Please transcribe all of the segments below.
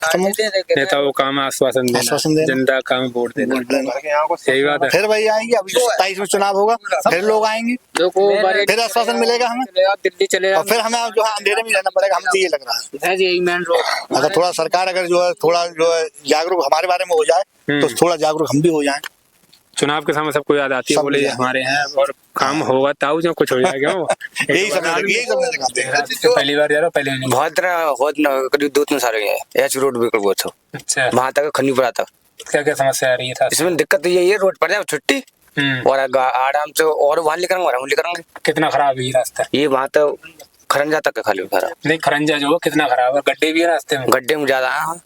नेता वो काम आश्वासन देना, जनता काम वोट देना। सही बात है। फिर वही आएंगे, अभी 27 में चुनाव होगा, फिर लोग आएंगे, फिर आश्वासन मिलेगा हमें, दिल्ली चले और फिर हमें जो है अंधेरे में रहना पड़ेगा। हमें तो ये लग रहा है यही मेन रोड। अगर थोड़ा सरकार अगर जो है थोड़ा जो है जागरूक हमारे बारे में हो जाए तो थोड़ा जागरूक हम भी हो जाएं। चुनाव के समय सबको याद आती है, बोले हमारे हैं और काम होगा ताऊ जो कुछ हो जाएगा। यही सब दिखाते हैं। तो पहली बार जा रहा हूँ, पहले नहीं। बहुत करीब 2-3 साल गए हैं। एच रोड बिगड़ हुआ था। अच्छा, वहाँ तक खन्नी पड़ा था। क्या क्या समस्या आ रही था इसमें? दिक्कत यही है, रोड पड़ जाए छुट्टी और आराम से, और वहाँ लेकर कितना खराब है ये रास्ता? ये वहाँ तो खरंजा तक है खाली खराब। नहीं, खरंजा जो कितना खराब है, गड्ढे भी है रास्ते में। गड्ढे में ज्यादा है।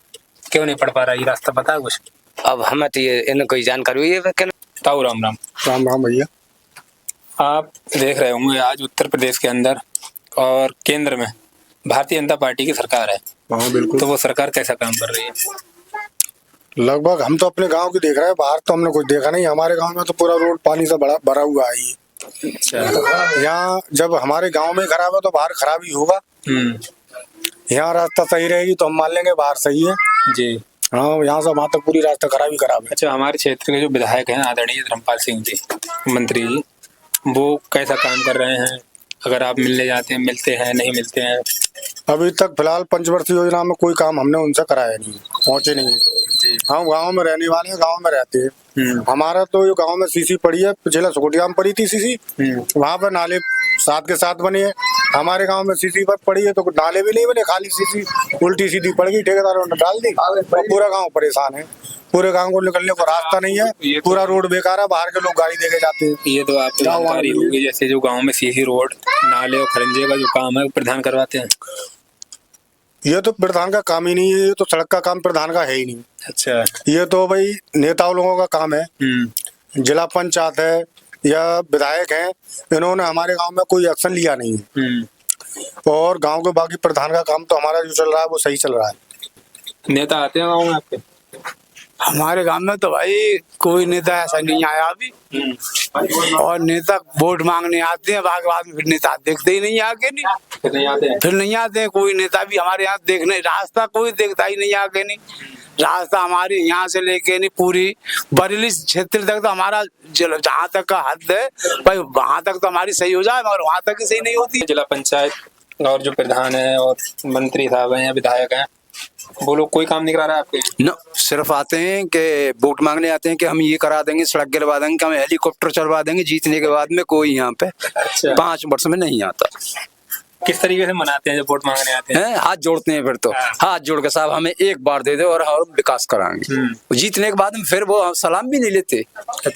क्यों नहीं पड़ पा रहा ये रास्ता, पता है कुछ? अब हमें तो ये इन कोई जानकारी हुई है। ताऊ राम राम। राम राम भैया। आप देख रहे होंगे आज उत्तर प्रदेश के अंदर और केंद्र में भारतीय जनता पार्टी की सरकार है। हाँ बिल्कुल। तो वो सरकार कैसा काम कर रही है? लगभग हम तो अपने गांव की देख रहे हैं, बाहर तो हमने कुछ देखा नहीं। हमारे गांव में तो पूरा रोड पानी से भरा हुआ है। अच्छा, यहाँ जब हमारे गांव में खराब है तो बाहर खराब ही होगा। यहाँ रास्ता सही रहेगी तो हम मान लेंगे बाहर सही है जी। हाँ, यहाँ से वहाँ तक पूरी रास्ता खराब है। अच्छा, हमारे क्षेत्र के जो विधायक हैं आदरणीय धर्मपाल सिंह जी मंत्री जी, वो कैसा काम कर रहे हैं? अगर आप मिलने जाते हैं, मिलते हैं, नहीं मिलते हैं? अभी तक फिलहाल पंचवर्षीय योजना में कोई काम हमने उनसे कराया नहीं, पहुँचे नहीं। हम गांव में रहने वाले हैं, गांव में रहते हैं। हमारा तो ये गांव में सीसी पड़ी है, पिछला सुकोटिया में पड़ी थी सीसी। वहाँ पर नाले साथ के साथ बने हैं। हमारे गांव में सीसी पर पड़ी है तो नाले भी नहीं बने, खाली सीसी उल्टी सीधी पड़ गई, ठेकेदारों ने डाल दी और पूरा गांव परेशान है। पूरे गांव को निकलने को रास्ता नहीं है, पूरा रोड बेकार है, बाहर के लोग गाड़ी देके जाते हैं। ये तो आपको जानकारी होगी, जैसे जो गांव में सीसी रोड, नाले और खरंजे का जो काम है वो प्रधान करवाते हैं। ये तो प्रधान का काम ही नहीं है, ये तो सड़क का काम प्रधान का है ही नहीं। अच्छा, ये तो भाई नेताओं लोगों का काम है। जिला पंचायत है या विधायक हैं, इन्होंने हमारे गांव में कोई एक्शन लिया नहीं है। और गांव के बाकी प्रधान का काम तो हमारा जो चल रहा है वो सही चल रहा है। नेता आते हैं गाँव में आपके? हमारे गांव में तो भाई कोई नेता ऐसा नहीं आया अभी। और नेता वोट मांगने आते हैं, बाद में फिर नेता देखते ही नहीं आके नहीं, फिर नहीं आते हैं। कोई नेता भी हमारे यहाँ देखने रास्ता कोई देखता ही नहीं आके नहीं। रास्ता हमारे यहाँ से लेके नहीं पूरी बरेली क्षेत्र तक तो हमारा जहाँ तक का हद है भाई, वहाँ तक तो हमारी सही हो जाए, मगर वहाँ तक ही सही नहीं होती। जिला पंचायत और जो प्रधान है और मंत्री साहब हैं या विधायक हैं, वो लोग कोई काम नहीं करा रहा है आपके? न सिर्फ आते हैं कि वोट मांगने आते हैं कि हम ये करा देंगे, सड़क गिरवा देंगे, कि हम हेलीकॉप्टर चलवा देंगे। जीतने के बाद में कोई यहाँ पे 5 वर्ष में नहीं आता। किस तरीके से मनाते हैं जब वोट मांगने आते हैं? हाथ जोड़ते हैं, फिर तो हाथ जोड़ के साहब हमें एक बार दे दे और विकास कराएंगे। जीतने के बाद में फिर वो सलाम भी नहीं लेते।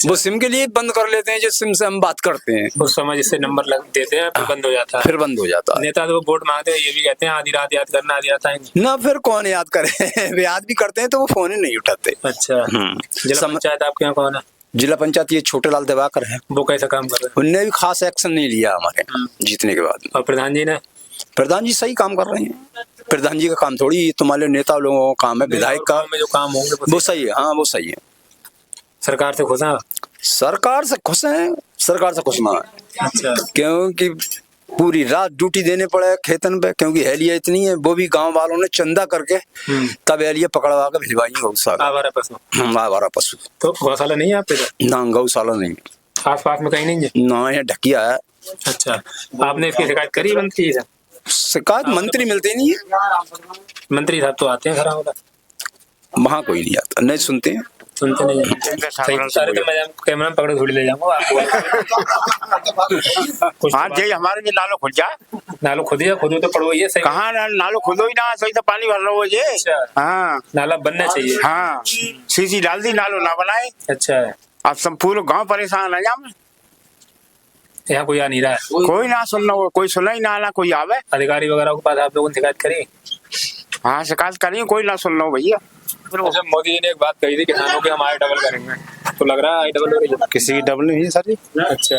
वो सिम के लिए बंद कर लेते हैं, जिस सिम से हम बात करते हैं उस समय जिससे नंबर लग देते हैं फिर बंद हो जाता है। फिर बंद हो जाता है। नेता तो वोट मांगते हैं, ये भी कहते हैं आधी रात याद करना, आधी रात आएंगे ना। फिर कौन याद करे? वे याद भी करते हैं तो वो फोन ही नहीं उठाते। अच्छा, जिला पंचायत आपके यहाँ कौन है? जिला पंचायत ये छोटे लाल दिवाकर है। वो कैसा काम कर रहे हैं? उनने भी खास एक्शन नहीं लिया हमारे जीतने के बाद। और प्रधान जी ने? प्रधान जी सही काम कर रहे हैं। प्रधान जी का काम थोड़ी तुम्हारे नेता लोगों का काम है, विधायक का में जो काम होंगे वो सही है। हाँ वो सही है। सरकार से खुश हैं? सरकार से खुश हैं, सरकार से खुश ना है। अच्छा, क्योंकि पूरी रात ड्यूटी देने पड़े खेतन पे, क्योंकि हेलिया इतनी है। वो भी गांव वालों ने चंदा करके तब हेलिया पकड़वा के भिजवाई गौशाला। आवारा पशु? आवारा पशु। तो गौशाला नहीं है आप पे? ना गौशाला नहीं है। आस पास में कहीं नहीं है ना, ये ढकिया है। अच्छा, आपने इसकी शिकायत करी मंत्री से? शिकायत मंत्री मिलते नहीं है। मंत्री साहब तो आते हैं घर होगा, वहाँ कोई नहीं आता, नहीं सुनते हैं। सुनते नहीं है। सारे तो मैं कैमरा पकड़ थोड़ी ले जाऊंगा आपको। हाँ जी, हमारे भी नालो खुद जा। नालो खुद तो पड़ो ये सही। कहाँ नालो खुदो ही ना, सही तो पानी भर रहा हो ये। हाँ, नाला बनना चाहिए। हाँ, सीसी डाल दी, नालो ना बनाए। अच्छा, अब सब पूरा गांव परेशान है। यहाँ कोई आ नहीं रहा है? कोई ना सुनना, कोई सुना ही ना कोई आवे। अधिकारी वगैरह के पास आप लोगों ने शिकायत करी? हाँ, शिकायत करी, कोई ना सुनना भैया। अच्छा, मोदी जी ने एक बात कही थी किसानों के हम आय डबल करेंगे, तो लग रहा है आय डबल हो रही है? किसी की डबल नहीं है सर जी। अच्छा,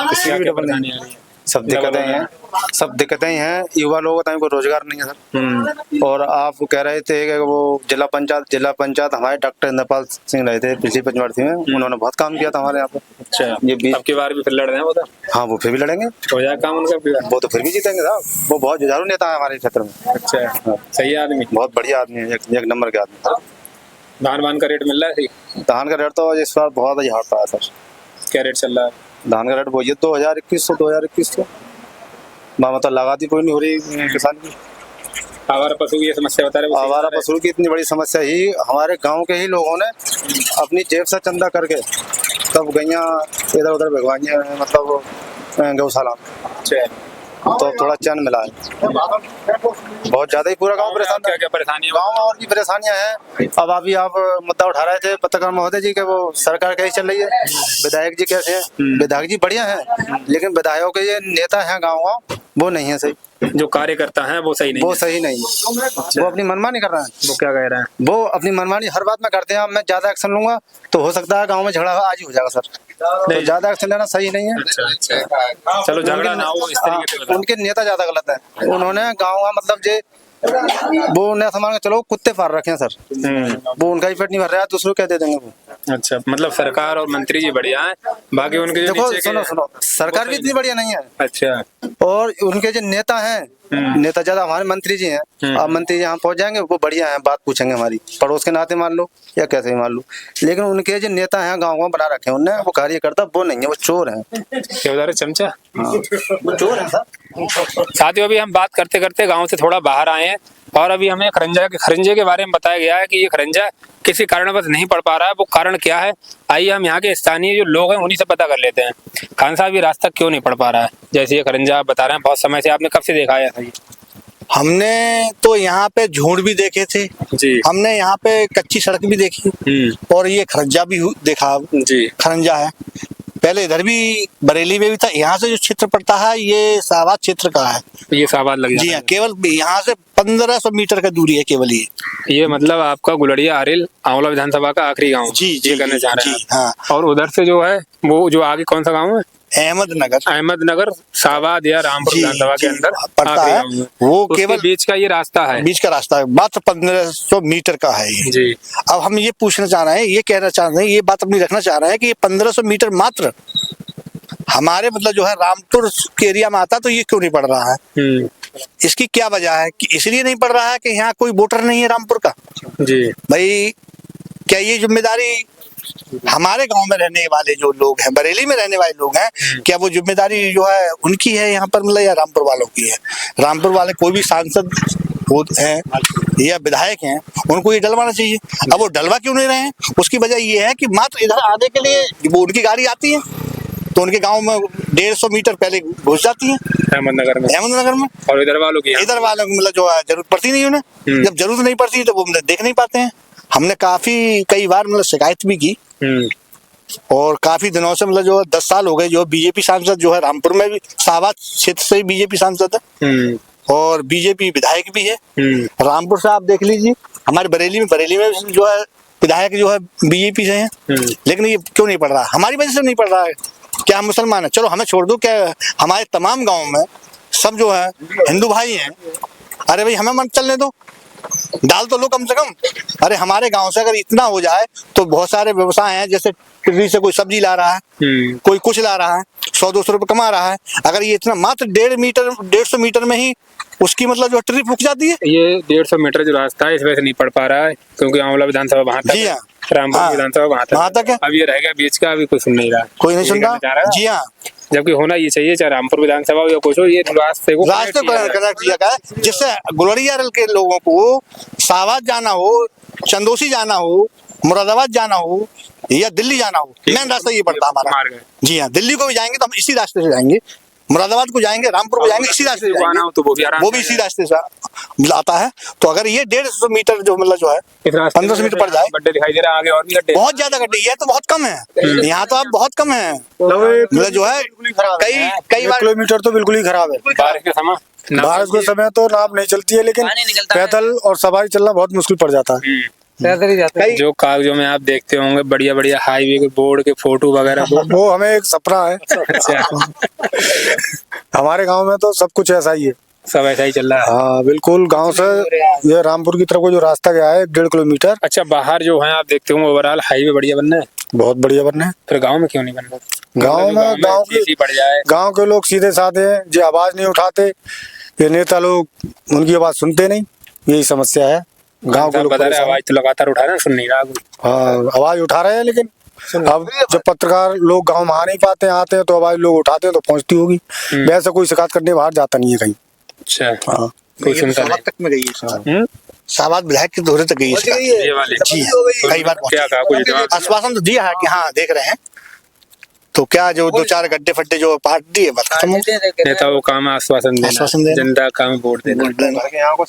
किसी की डबल नहीं आ रही है? सब दिक्कतें हैं, सब दिक्कतें हैं। युवा लोगों को कोई रोजगार नहीं है सर। और आप कह रहे थे कि वो जिला पंचायत हमारे डॉक्टर इंद्रपाल सिंह रहे थे पिछली पंचवर्ती में, उन्होंने बहुत काम किया था हमारे यहाँ पे। अच्छा, ये अब की बार भी फिर लड़ रहे हैं वो तो? हाँ, वो फिर भी लड़ेंगे, हो जाए काम उनका भी। वो तो फिर भी जीतेंगे साहब। वो बहुत जुझारू नेता है हमारे क्षेत्र में। अच्छा, सही आदमी, बहुत बढ़िया आदमी है, एक नंबर के आदमी। धान का रेट मिल रहा है? धान का रेट तो इस बार बहुत ही हार्ड रहा है सर। क्या रेट चल रहा है धान का रेट? वो ये 2021 तो मतलब लगाती कोई नहीं हो रही किसान की। आवारा पशु की ये समस्या बता रहे? आवारा पशु की इतनी बड़ी समस्या ही हमारे गांव के ही लोगों ने अपनी जेब से चंदा करके तब गैया इधर उधर भगवाई हैं, मतलब गौशाला में, तो थोड़ा चैन मिला है। बहुत ज्यादा ही पूरा गांव परेशान क्या क्या परेशानी है? गांव में और भी परेशानियां हैं। अब अभी आप मुद्दा उठा रहे थे पत्रकार महोदय जी के, वो सरकार कैसी चल रही है, विधायक जी कैसे हैं? विधायक जी बढ़िया हैं, लेकिन विधायकों के ये नेता हैं गाँव वो नहीं है सही। जो कार्यकर्ता है वो सही नहीं वो है। सही नहीं, वो अपनी मनमानी कर रहे हैं। वो क्या कह रहे हैं? वो अपनी मनमानी हर बात में करते हैं। अब मैं ज्यादा एक्शन लूंगा तो हो सकता है गांव में झगड़ा आज ही हो जाएगा सर। तो ज्यादा एक्शन लेना सही नहीं है। अच्छा, चलो झगड़ा ना हो इस तरीके से। उनके नेता ज्यादा गलत है। उन्होंने गाँव का मतलब जे वो उन्हें समान के चलो कुत्ते पार रखे हैं सर। वो उनका ही पेट नहीं भर रहा है, दूसरों क्या दे देंगे वो। अच्छा, मतलब सरकार और मंत्री जी बढ़िया है, बाकी उनके जो देखो नीचे सुनो, सरकार भी इतनी बढ़िया नहीं है। अच्छा, और उनके जो नेता हैं, नेता ज्यादा हमारे मंत्री जी हैं। अब मंत्री जी यहाँ पहुंच जाएंगे, वो बढ़िया है, बात पूछेंगे हमारी पड़ोस के नाते मान लो या कैसे ही मान लो। लेकिन उनके जो नेता हैं गाँव बना रखे हैं उनने, वो कार्यकर्ता वो नहीं है, वो चोर है। क्या बता रहे? चमचा? वो चोर है सर। साथियों, अभी हम बात करते करते गांव से थोड़ा बाहर आए हैं और अभी हमें खरंजे के बारे में बताया गया है कि ये खरंजा किसी कारणवश नहीं पढ़ पा रहा है। वो कारण क्या है, आइए हम यहाँ के स्थानीय जो लोग हैं उन्हीं से पता कर लेते हैं। खान साहब, ये रास्ता क्यों नहीं पढ़ पा रहा है? जैसे ये खरंजा आप बता रहे हैं बहुत समय से, आपने कब से देखा है ऐसा? हमने तो यहाँ पे झूठ भी देखे थे जी, हमने यहाँ पे कच्ची सड़क भी देखी और ये खरंजा भी देखा जी, खरंजा है। पहले इधर भी बरेली में भी था। यहाँ से जो क्षेत्र पड़ता है ये शाहबाद क्षेत्र का है। ये शाहबाद लग जी जाता हाँ, केवल यहाँ से 1500 मीटर का दूरी है केवल ये। ये मतलब आपका गुलड़िया आरिल आंवला विधानसभा का आखिरी गांव जी ये करने चाह रहे हैं? हाँ। और उधर से जो है वो जो आगे कौन सा गांव है? अहमदनगर शाहबाद या रामपुर विधानसभा के अंदर पड़ता है। वो केवल बीच का ये रास्ता है, बीच का रास्ता है, मात्र 1500 मीटर का है ये। जी। अब हम ये पूछना चाह रहे हैं, ये कहना चाह रहे हैं, ये बात अपनी रखना चाह रहे हैं कि ये 1500 मीटर मात्र हमारे मतलब जो है रामपुर के एरिया में आता, तो ये क्यों नहीं पड़ रहा है? इसकी क्या वजह है? कि इसलिए नहीं पड़ रहा है कि यहाँ कोई वोटर नहीं है रामपुर का। जी भाई, क्या ये जिम्मेदारी हमारे गांव में रहने वाले जो लोग हैं, बरेली में रहने वाले लोग हैं, क्या वो जिम्मेदारी जो है उनकी है यहाँ पर, मतलब या रामपुर वालों की है? रामपुर वाले कोई भी सांसद हैं या विधायक हैं, उनको ये डलवाना चाहिए। अब वो डलवा क्यों नहीं रहे हैं? उसकी वजह ये है कि मात्र इधर आने के लिए वो उनकी गाड़ी आती है तो उनके गांव में 150 मीटर पहले घुस जाती है अहमदनगर में। और इधर वालों को मतलब जो है जरूरत पड़ती नहीं उन्हें। जब जरूरत नहीं पड़ती तो वो देख नहीं पाते हैं। हमने कई बार मतलब शिकायत भी की और काफी दिनों से मतलब जो 10 साल हो गए, जो बीजेपी सांसद जो है रामपुर में भी, शाहबाद क्षेत्र से बीजेपी सांसद है और बीजेपी विधायक भी है। रामपुर से आप देख लीजिए, हमारे बरेली में जो है विधायक जो है बीजेपी से हैं। लेकिन ये क्यों नहीं पड़ रहा? हमारी वजह से नहीं पड़ रहा है। क्या हम मुसलमान है? चलो हमें छोड़ दो, क्या हमारे तमाम गाँव में सब जो है हिंदू भाई हैं। अरे भाई, हमें मन चलने दो, डाल तो लो कम से कम। अरे हमारे गांव से अगर इतना हो जाए तो बहुत सारे व्यवसाय हैं, जैसे टिर्री से कोई सब्जी ला रहा है, कोई कुछ ला रहा है, 100-200 रुपए कमा रहा है। अगर ये इतना मात्र 150 मीटर में ही उसकी मतलब जो टिर्री फूक जाती है। ये 150 मीटर जो रास्ता है इस वजह से नहीं पड़ पा रहा है क्योंकि आंवला विधानसभा वहाँ तक, जी हाँ, रामपुर विधानसभा वहाँ तक है। अब ये रह गया बीच का, अभी कोई सुन नहीं रहा, कोई नहीं सुन रहा। जी हाँ, जबकि होना ये चाहिए, चाहे रामपुर विधानसभा हो या कुछ हो, ये रास्ते को कनेक्ट किया गया है, जिससे गुलड़िया के लोगों को शाहबाद जाना हो, चंदोसी जाना हो, मुरादाबाद जाना हो या दिल्ली जाना हो, मेन रास्ता ये पड़ता हमारा। जी हाँ, दिल्ली को भी जाएंगे तो हम इसी रास्ते से जाएंगे, मुरादाबाद को जाएंगे, रामपुर को जाएंगे, इसी रास्ते से जाएंगे, तो वो भी इसी रास्ते से आता है। तो अगर ये 150 मीटर जो मतलब जो है 1500 मीटर पड़ जाए, गड्ढे दिखाई दे रहा है आगे और भी गड्ढे, बहुत ज्यादा गड्ढे। ये तो बहुत कम है, यहाँ तो आप बहुत कम है, मतलब जो है कई बार किलोमीटर तो बिल्कुल ही खराब है। बारिश के समय तो नाव नहीं चलती है, लेकिन पैदल और सवारी चलना बहुत मुश्किल पड़ जाता है। पैदल ही जाते हैं। जो कागजों में आप देखते होंगे बढ़िया बढ़िया हाईवे के बोर्ड के फोटो वगैरह वो हमें एक सपना है। अच्छा, हमारे गांव में तो सब कुछ ऐसा ही है। सब ऐसा ही चल रहा है। हाँ बिल्कुल, गांव से ये रामपुर की तरफ को जो रास्ता गया है 1.5 किलोमीटर, अच्छा, बाहर जो है आप देखते होंगे ओवरऑल हाईवे बढ़िया बनना है, बहुत बढ़िया बनना है। फिर गांव में क्यों नहीं बनना? गांव में पड़ जाए। गांव के लोग सीधे साधे हैं, जो आवाज नहीं उठाते, ये नेता लोग उनकी आवाज सुनते नहीं, यही समस्या है। गांव के लोग बता रहे आवाज तो लगातार उठा रहे हैं, सुन नहीं रहा कोई। हाँ आवाज उठा रहे हैं, लेकिन अब जब पत्रकार लोग गांव में आ नहीं पाते हैं, आते हैं तो आवाज लोग उठाते हैं तो पहुंचती होगी। वैसे कोई शिकायत करने बाहर जाता नहीं है कहीं। अच्छा, हाँ कोई सुनता नहीं। तक में गई है, शाहबाद विधायक के दौरे तक गई है। ये वाले जी कई बार क्या कहा, कुछ जवाब? आश्वासन तो दिया है कि हाँ देख रहे हैं, तो क्या जो 2-4 गड्ढे फड्डे जो पार्ट दिए बस खत्म हो गया। नेता वो काम है आश्वासन देना, जनता का काम वोट देना,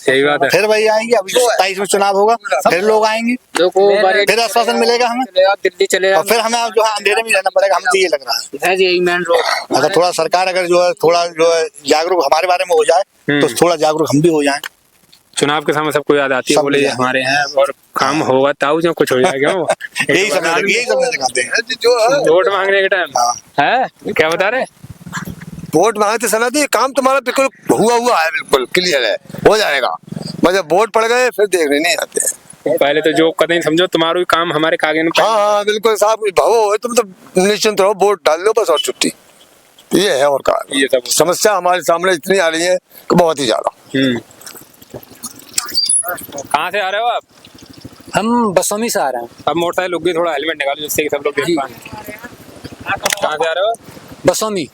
यही बात है। फिर वही आएंगे, अभी 27 में चुनाव होगा, फिर लोग आएंगे, फिर आश्वासन मिलेगा हमें, दिल्ली चले और फिर हमें जो है अंधेरे में रहना पड़ेगा। हमें तो ये लग रहा है यही मेन रोड। अगर थोड़ा सरकार अगर जो है थोड़ा जो है जागरूक हमारे बारे में हो जाए तो थोड़ा जागरूक हम भी हो जाएं। चुनाव के समय सबको याद आती है, सब बोले ये याद। हमारे हैं और काम होगा ताऊ जो कुछ हो जाएगा। यही समझ दिखाते हैं। वोट मांगने के टाइम है क्या बता रहे? वोट मांगते समय तो ये काम तुम्हारा बिल्कुल हुआ है, बिल्कुल क्लियर है, हो जाएगा। मतलब वोट पड़ गए फिर देखने नहीं आते। पहले तो जो कदम समझो तुम्हारा भी काम हमारे कागज में। हाँ हाँ बिल्कुल साहब, भावो तुम तो निश्चिंत रहो, वोट डाल लो बस और छुट्टी, ये है। और का ये सब समस्या हमारे सामने इतनी आ रही है कि बहुत ही ज्यादा। कहाँ से आ रहे हो आप? हम बसोमी से आ रहे हैं। अब मोटरसाइकिल रुक गई, थोड़ा हेलमेट निकालो जिससे कि सब लोग देख पाएं। कहाँ से आ रहे हो? बसोमी।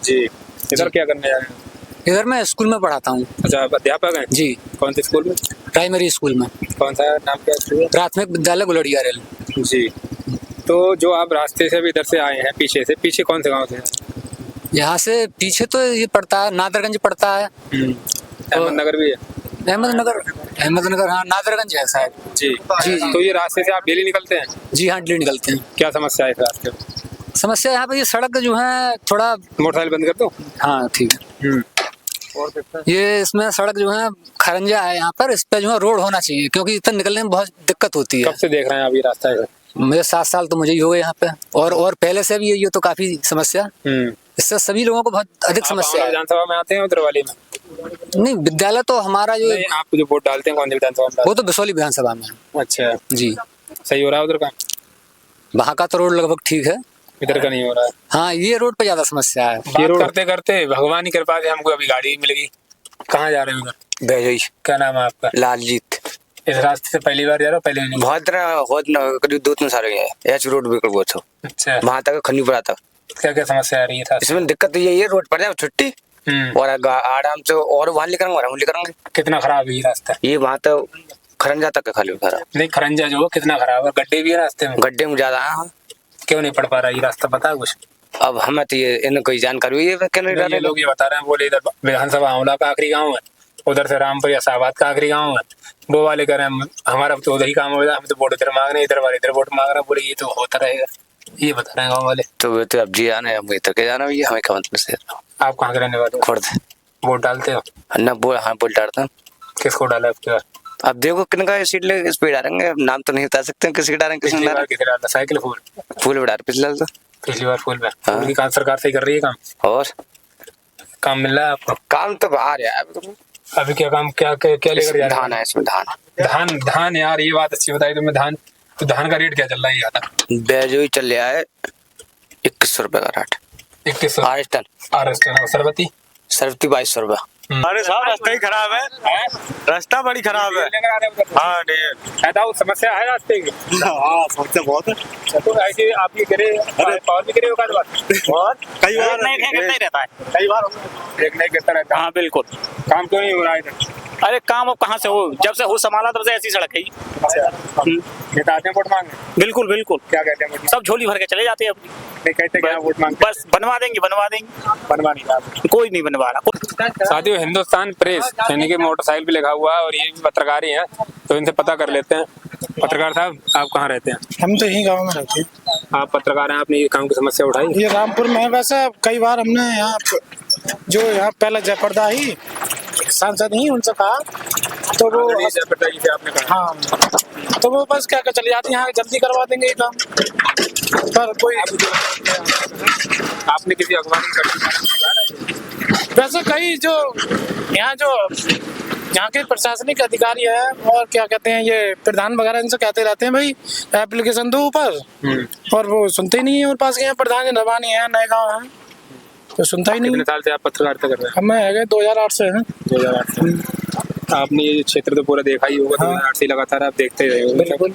जी, इधर क्या करने जा रहे हैं? इधर मैं स्कूल में पढ़ाता हूँ। अच्छा, आप अध्यापक हैं? जी। कौन से स्कूल में? प्राइमरी स्कूल में। कौन सा नाम क्या है? प्राथमिक विद्यालय गुलड़िया रेल। जी, तो जो आप रास्ते से भी इधर से आए हैं, पीछे से, पीछे कौन से गांव से? यहाँ से पीछे तो ये पड़ता है, नादरगंज पड़ता है। अहमदनगर भी है? अहमदनगर हाँ, नादरगंज है शायद। जी जी। तो ये रास्ते से आप डेली निकलते हैं? जी हाँ, डेली निकलते हैं। क्या समस्या है इस रास्ते में? समस्या यहाँ पे ये सड़क जो है थोड़ा। मोटरसाइकिल बंद कर दो। हाँ ठीक है। ये इसमें सड़क जो है खरंजा है, यहाँ पर इस पे जो है रोड होना चाहिए, क्योंकि इतना निकलने में बहुत दिक्कत होती है। कब से देख रहे हैं आप ये रास्ता है? मुझे 7 साल तो मुझे ही हो गए यहाँ पे, और पहले से भी ये तो काफी समस्या। इससे सभी लोगों को बहुत अधिक समस्या है। विधानसभा में आते हैं उधर वाली में? नहीं, विद्यालय तो हमारा जो आप जो वोट डालते हैं कौन सी विधानसभा में? वो तो बिसौली विधानसभा में। अच्छा जी। सही हो रहा है उधर का? वहाँ का तो रोड लगभग ठीक है, इधर का नहीं हो रहा है। हाँ, ये रोड पे ज्यादा समस्या है। ये रोड करते करते भगवान की कृपा से हमको अभी गाड़ी मिल गई। कहाँ जा रहे हैं उधर? बेजोई। क्या नाम है आपका? लालजीत। इस रास्ते से पहली बार जा रहा हूँ? पहले नहीं? बहुत करीब 2-3 साल हो गए। एच रोड बिल्कुल बहुत हो। अच्छा, वहाँ तक खन्नी पड़ा था। क्या क्या समस्या आ रही है? इसमें दिक्कत तो यही है, रोड पड़ जाए छुट्टी और आराम से, और वहाँ लेकर कितना खराब है ये रास्ता? ये वहाँ तो खरंजा तक है खाली खराब। नहीं, खरंजा जो कितना खराब है, गड्ढे भी है रास्ते में। गड्ढे में ज्यादा है। क्यों नहीं पड़ पा रहा ये रास्ता, पता है कुछ? अब हमें तो ये इन्हें कोई जानकारी हुई है? ये लोग ये बता रहे हैं, बोले इधर विधानसभा आंवला का आखिरी गाँव है, उधर से रामपुर या शाहबाद का आखिरी गाँव है। वो वाले कह रहे हैं हमारा तो उधर ही काम हो जाए, हम तो वोट इधर मांग रहे हैं, इधर वाले इधर वोट मांग रहे हैं। बोले ये तो होता रहेगा, ये बता रहे हैं गाँव वाले। तो वे तो अब जी आना है, हम इधर के जाना भैया, हमें क्या मतलब से। आप कहाँ के रहने वाले हो? खुर्द। वोट डालते हो? ना बोल, हाँ बोल डालता हूँ। किसको डाला आपके बाद? अब देखो किन का सीट ले, इस पे डालेंगे। अब नाम तो नहीं बता सकते किसी डालेंगे, किसी पिछली बार किसे डाला? साइकिल फूल फूल डाल पिछले तो पिछली बार फूल में। फूल की काम सरकार सही कर रही है काम? और काम मिल रहा है आपको? काम तो आ रहा है। अभी क्या काम, क्या क्या लेकर जा रहे धान है इसमें, धान धान यार ये बात अच्छी बताई तुमने। धान तो धान का रेट क्या चल रहा है ज्यादा? बेजोई चल रहा है 2100 रुपए का रेट। 2100 आरएसटन। सरबती 2200 रुपए। अरे साहब रास्ता ही खराब है, रास्ता बड़ी खराब है। हाँ नहीं समस्या है रास्ते की। हाँ समस्या बहुत है। तो ऐसे आप ये गिरे पावर भी गिरे होगा बहुत कई बार नहीं रहता है, कई बार एक नहीं गिरता रहता। हाँ बिल्कुल। काम क्यों नहीं हो रहा है इधर? अरे काम अब कहाँ से हो, जब से हो संभाला तब से ऐसी सड़क है। नेता आते हैं वोट मांगे? बिल्कुल बिल्कुल। क्या कहते हैं? सब झोली भर के चले जाते हैं अपनी। नहीं कहते क्या वोट मांगे? बस बनवा देंगे बनवा देंगे, कोई नहीं बनवा रहा। साथियों, हिंदुस्तान प्रेस यानी कि मोटरसाइकिल पे लिखा हुआ है और ये भी पत्रकार ही हैं, तो इनसे पता कर लेते हैं। पत्रकार साहब, आप कहाँ रहते हैं? हम तो यही गांव में रहते हैं। आप पत्रकार हैं, आपने ये काम की समस्या उठाई? ये रामपुर में है। वैसे कई बार हमने यहाँ जो यहाँ पहले जयप्रदा ही सांसद ही उनसे कहा, तो वो जयप्रदा जी से आपने कहा? हाँ, तो वो बस क्या चले जाते हैं यहाँ जल्दी करवा देंगे ये काम, पर कोई आपने किसी अखबार में कभी वैसे कई जो यहाँ के प्रशासनिक अधिकारी है और क्या कहते हैं ये प्रधान वगैरह इनसे कहते रहते हैं भाई एप्लीकेशन दो ऊपर, और वो सुनते ही नहीं है। और पास के यहाँ प्रधान नवानी है, नए गाँव है, तो सुनता ही नहीं। कितने साल से आप पत्रकारिता कर रहे हैं? हम है 2008 से हैं। 2008 से। आपने ये क्षेत्र तो पूरा देखा ही होगा। 2008 से लगातार आप देखते रहे हो। बिल्कुल।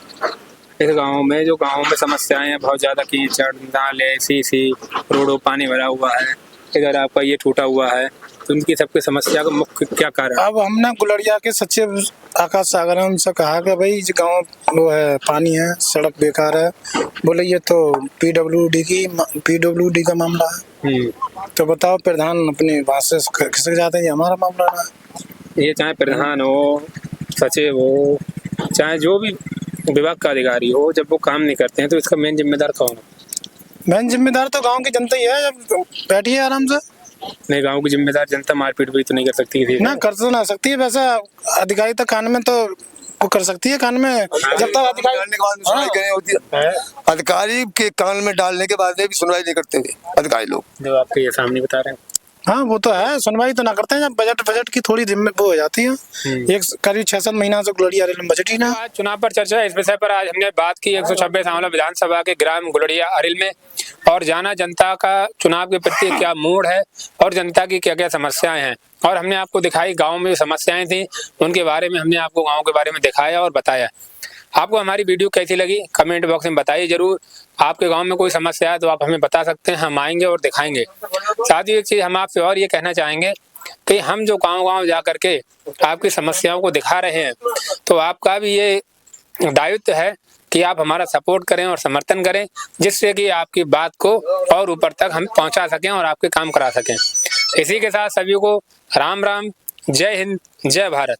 इस गाँव में समस्याएं हैं बहुत ज्यादा, कीचड़, नाले, सीसी, रोडों पानी भरा हुआ है, इधर आपका ये टूटा हुआ है, तो उनकी सबकी समस्या का मुख्य क्या कारण है? अब हमने गुलरिया के सचिव आकाश सागर है, उनसे कहा कि भाई जो गाँव वो है पानी है, सड़क बेकार है। बोले ये तो पीडब्ल्यूडी का मामला है। तो बताओ प्रधान अपने वहाँ से खिसक जाते हैं, ये हमारा मामला ना है। ये चाहे प्रधान हो, सचिव हो, चाहे जो भी विभाग का अधिकारी हो, जब वो काम नहीं करते हैं तो इसका मेन जिम्मेदार कौन है? मेन जिम्मेदार तो गांव की जनता ही है। जब बैठिए आराम से। नहीं, गांव की जिम्मेदार जनता मारपीट भी तो नहीं कर सकती किसी ना कर तो ना सकती है, वैसा अधिकारी तक कान में तो वो कर सकती है, कान में जब तक अधिकारी डालने के बाद में सुनवाई करनी होती है। अधिकारी के कान में डालने के बाद में भी सुनवाई नहीं करते थे अधिकारी लोग, जो आपके ये सामने बता रहे हैं। हाँ वो तो है, सुनवाई तो ना करते हैं। जब बजट की थोड़ी जिम्मे वो हो जाती है। एक करीब 6-7 महीना से गुलरिया अरिल में बजट ही ना। आज चुनाव पर चर्चा है, इस विषय पर आज हमने बात की 126 आंवला विधानसभा के ग्राम गुलरिया अरिल में, और जाना जनता का चुनाव के प्रति क्या मूड है और जनता की क्या क्या समस्याएं हैं। और हमने आपको दिखाई गाँव में जो समस्याएं थी उनके बारे में, हमने आपको गाँव के बारे में दिखाया और बताया। आपको हमारी वीडियो कैसी लगी कमेंट बॉक्स में बताइए जरूर। आपके गांव में कोई समस्या है तो आप हमें बता सकते हैं, हम आएंगे और दिखाएंगे। साथ ही एक चीज़ हम आपसे और ये कहना चाहेंगे कि हम जो गांव-गांव जा करके आपकी समस्याओं को दिखा रहे हैं, तो आपका भी ये दायित्व है कि आप हमारा सपोर्ट करें और समर्थन करें, जिससे कि आपकी बात को और ऊपर तक हम पहुँचा सकें और आपके काम करा सकें। इसी के साथ सभी को राम राम, जय हिंद, जय भारत।